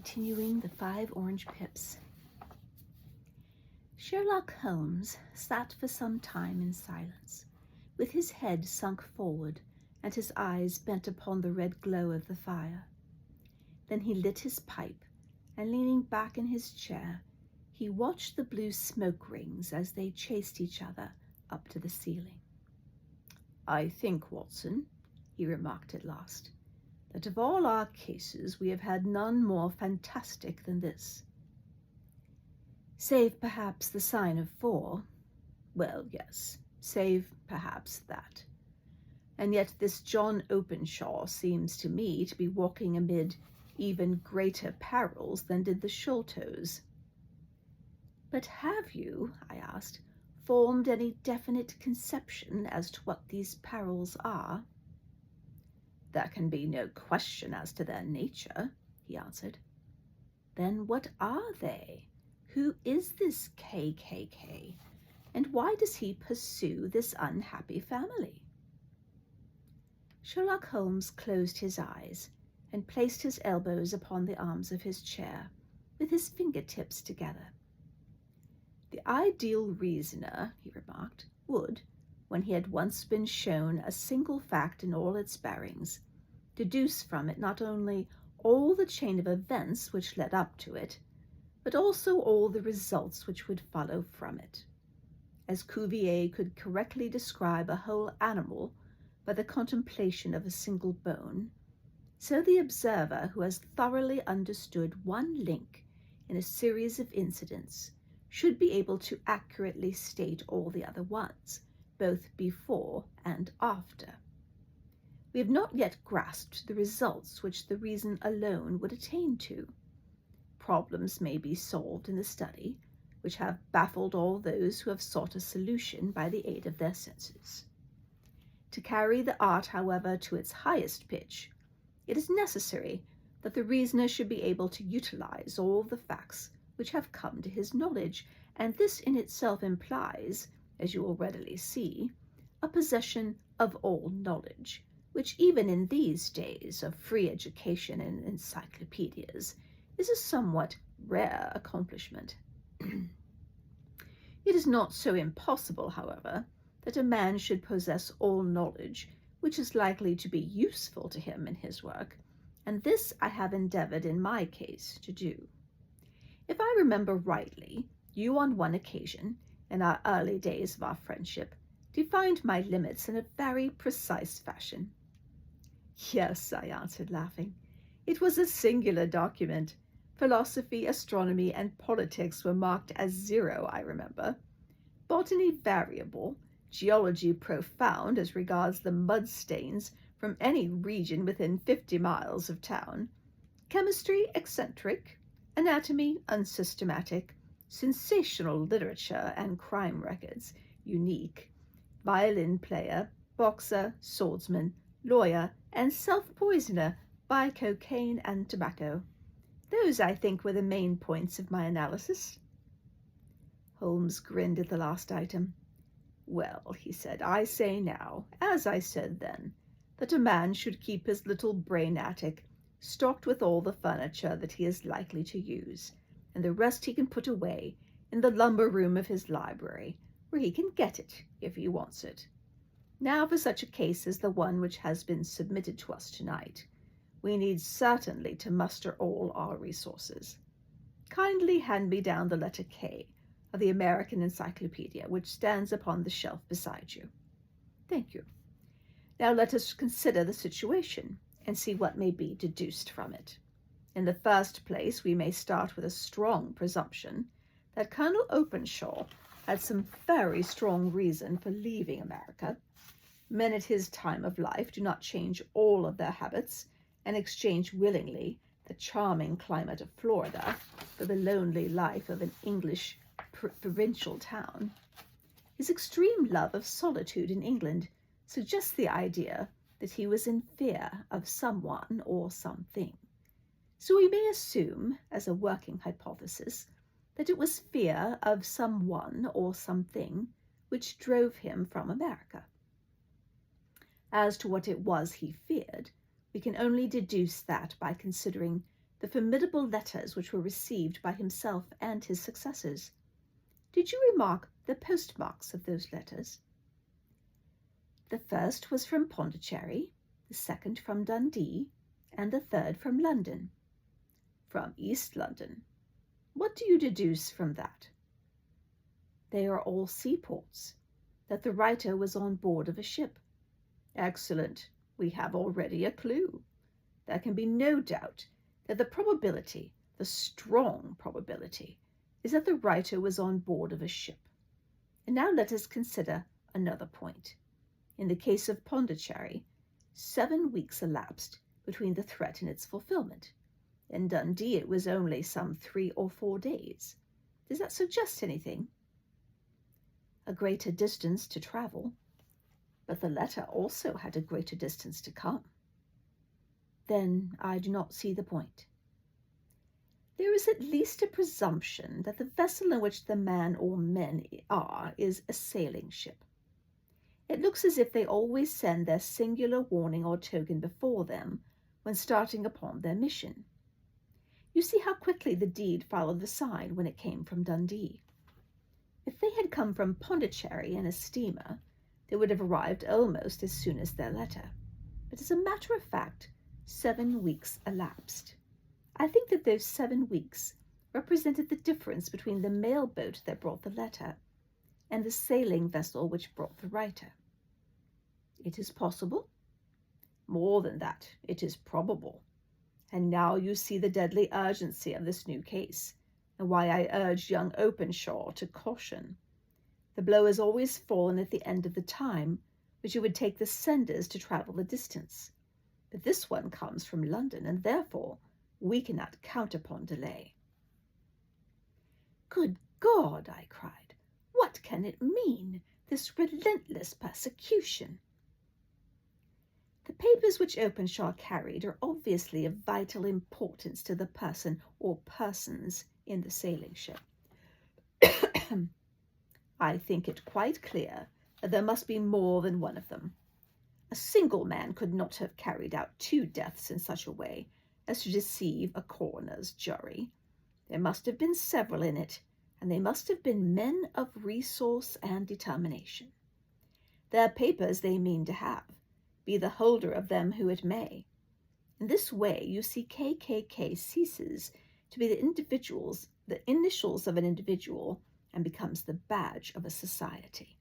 Continuing the 5 orange pips. Sherlock Holmes sat for some time in silence, with his head sunk forward and his eyes bent upon the red glow of the fire. Then he lit his pipe, and leaning back in his chair, he watched the blue smoke rings as they chased each other up to the ceiling. "I think, Watson," he remarked at last, "that of all our cases we have had none more fantastic than this." "Save perhaps the sign of 4. Well, yes, save perhaps that. And yet this John Openshaw seems to me to be walking amid even greater perils than did the Sholtos." "But have you," I asked, "formed any definite conception as to what these perils are?" "There can be no question as to their nature," he answered. "Then what are they? Who is this KKK, and why does he pursue this unhappy family?" Sherlock Holmes closed his eyes and placed his elbows upon the arms of his chair, with his fingertips together. "The ideal reasoner," he remarked, "would, when he had once been shown a single fact in all its bearings, deduce from it not only all the chain of events which led up to it, but also all the results which would follow from it. As Cuvier could correctly describe a whole animal by the contemplation of a single bone, so the observer who has thoroughly understood one link in a series of incidents should be able to accurately state all the other ones, both before and after. We have not yet grasped the results which the reason alone would attain to. Problems may be solved in the study, which have baffled all those who have sought a solution by the aid of their senses. To carry the art, however, to its highest pitch, it is necessary that the reasoner should be able to utilize all the facts which have come to his knowledge, and this in itself implies, as you will readily see, a possession of all knowledge, which even in these days of free education and encyclopedias is a somewhat rare accomplishment. It is not so impossible, however, that a man should possess all knowledge which is likely to be useful to him in his work, and this I have endeavored in my case to do. If I remember rightly, you on one occasion, in our early days of our friendship, defined my limits in a very precise fashion." "Yes," I answered, laughing. "It was a singular document. Philosophy, astronomy, and politics were marked as 0, I remember. Botany variable, geology profound as regards the mud stains from any region within 50 miles of town, chemistry eccentric, anatomy unsystematic, sensational literature and crime records unique, violin player, boxer, swordsman, lawyer, and self-poisoner by cocaine and tobacco. Those, I think, were the main points of my analysis." Holmes grinned at the last item. "Well," he said, "I say now, as I said then, that a man should keep his little brain attic stocked with all the furniture that he is likely to use, and the rest he can put away in the lumber room of his library, where he can get it if he wants it. Now for such a case as the one which has been submitted to us tonight, we need certainly to muster all our resources. Kindly hand me down the letter K of the American Encyclopedia, which stands upon the shelf beside you. Thank you. Now let us consider the situation and see what may be deduced from it. In the first place, we may start with a strong presumption that Colonel Openshaw had some very strong reason for leaving America. Men at his time of life do not change all of their habits and exchange willingly the charming climate of Florida for the lonely life of an English provincial town. His extreme love of solitude in England suggests the idea that he was in fear of someone or something. So we may assume, as a working hypothesis, that it was fear of someone or something which drove him from America. As to what it was he feared, we can only deduce that by considering the formidable letters which were received by himself and his successors. Did you remark the postmarks of those letters? The first was from Pondicherry, the second from Dundee, and the third from London. From East London. What do you deduce from that? They are all seaports, that the writer was on board of a ship. Excellent. We have already a clue. There can be no doubt that the probability, the strong probability, is that the writer was on board of a ship. And now let us consider another point. In the case of Pondicherry, 7 weeks elapsed between the threat and its fulfillment. In Dundee it was only some 3 or 4 days. Does that suggest anything? A greater distance to travel, but the letter also had a greater distance to come. Then I do not see the point. There is at least a presumption that the vessel in which the man or men are is a sailing ship. It looks as if they always send their singular warning or token before them when starting upon their mission. You see how quickly the deed followed the sign when it came from Dundee. If they had come from Pondicherry in a steamer, they would have arrived almost as soon as their letter. But as a matter of fact, 7 weeks elapsed. I think that those 7 weeks represented the difference between the mail boat that brought the letter and the sailing vessel which brought the writer. It is possible. More than that, it is probable. And now you see the deadly urgency of this new case, and why I urged young Openshaw to caution. The blow has always fallen at the end of the time which it would take the senders to travel the distance. But this one comes from London, and therefore we cannot count upon delay. Good God, I cried, what can it mean, this relentless persecution? The papers which Openshaw carried are obviously of vital importance to the person or persons in the sailing ship. I think it quite clear that there must be more than one of them. A single man could not have carried out 2 deaths in such a way as to deceive a coroner's jury. There must have been several in it, and they must have been men of resource and determination. Their papers they mean to have, be the holder of them who it may. In this way, you see, KKK ceases to be the initials of an individual, and becomes the badge of a society.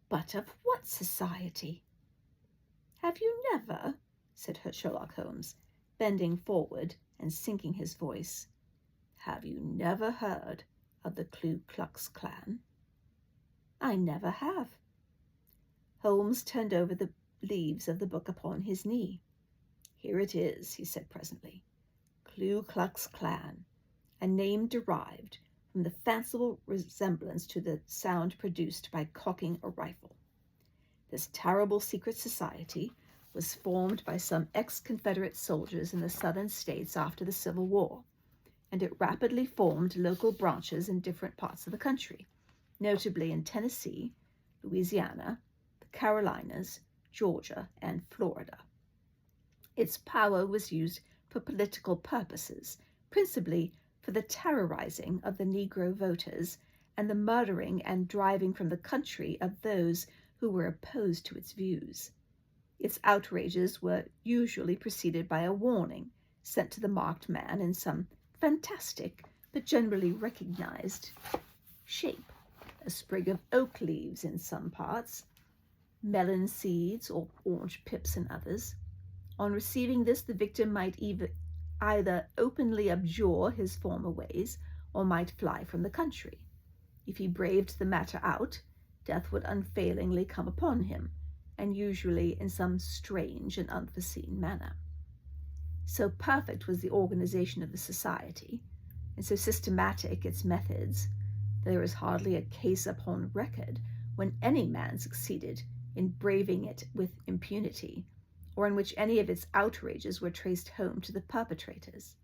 But of what society? Have you never, said Sherlock Holmes, bending forward and sinking his voice, have you never heard of the Ku Klux Klan? I never have. Holmes turned over the leaves of the book upon his knee. Here it is, he said presently. Ku Klux Klan, a name derived from the fanciful resemblance to the sound produced by cocking a rifle. This terrible secret society was formed by some ex-Confederate soldiers in the southern states after the Civil War, and it rapidly formed local branches in different parts of the country, notably in Tennessee, Louisiana, the Carolinas, Georgia, and Florida. Its power was used for political purposes, principally for the terrorizing of the Negro voters and the murdering and driving from the country of those who were opposed to its views. Its outrages were usually preceded by a warning sent to the marked man in some fantastic but generally recognized shape, a sprig of oak leaves in some parts, melon seeds or orange pips in others. On receiving this, the victim might either openly abjure his former ways or might fly from the country. If he braved the matter out, death would unfailingly come upon him, and usually in some strange and unforeseen manner. So perfect was the organization of the society, and so systematic its methods, there is hardly a case upon record when any man succeeded in braving it with impunity, or in which any of its outrages were traced home to the perpetrators.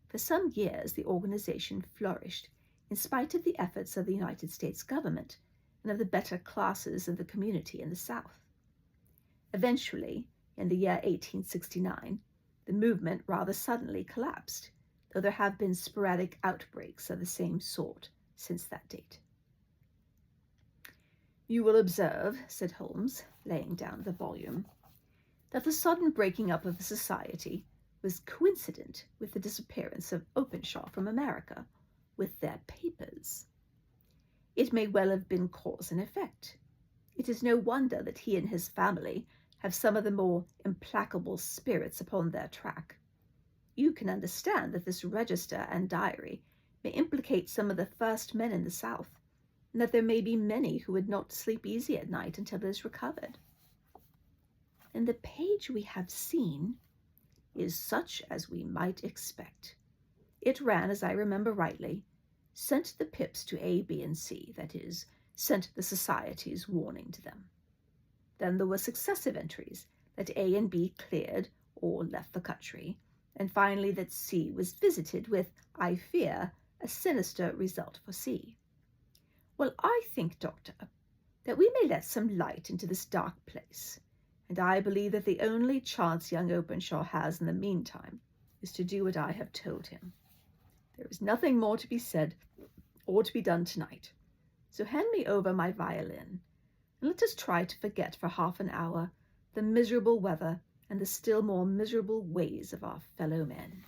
For some years the organization flourished in spite of the efforts of the United States government and of the better classes of the community in the South. Eventually, in the year 1869, The movement rather suddenly collapsed, though there have been sporadic outbreaks of the same sort since that date. You will observe, said Holmes, laying down the volume, that the sudden breaking up of the society was coincident with the disappearance of Openshaw from America, with their papers. It may well have been cause and effect. It is no wonder that he and his family have some of the more implacable spirits upon their track. You can understand that this register and diary may implicate some of the first men in the South, and that there may be many who would not sleep easy at night until it is recovered. And the page we have seen is such as we might expect. It ran, as I remember rightly, sent the pips to A, B, and C, that is, sent the society's warning to them. Then there were successive entries that A and B cleared or left the country, and finally that C was visited with, I fear, a sinister result for C. Well, I think, Doctor, that we may let some light into this dark place, and I believe that the only chance young Openshaw has in the meantime is to do what I have told him. There is nothing more to be said or to be done tonight, so hand me over my violin, and let us try to forget for half an hour the miserable weather and the still more miserable ways of our fellow men.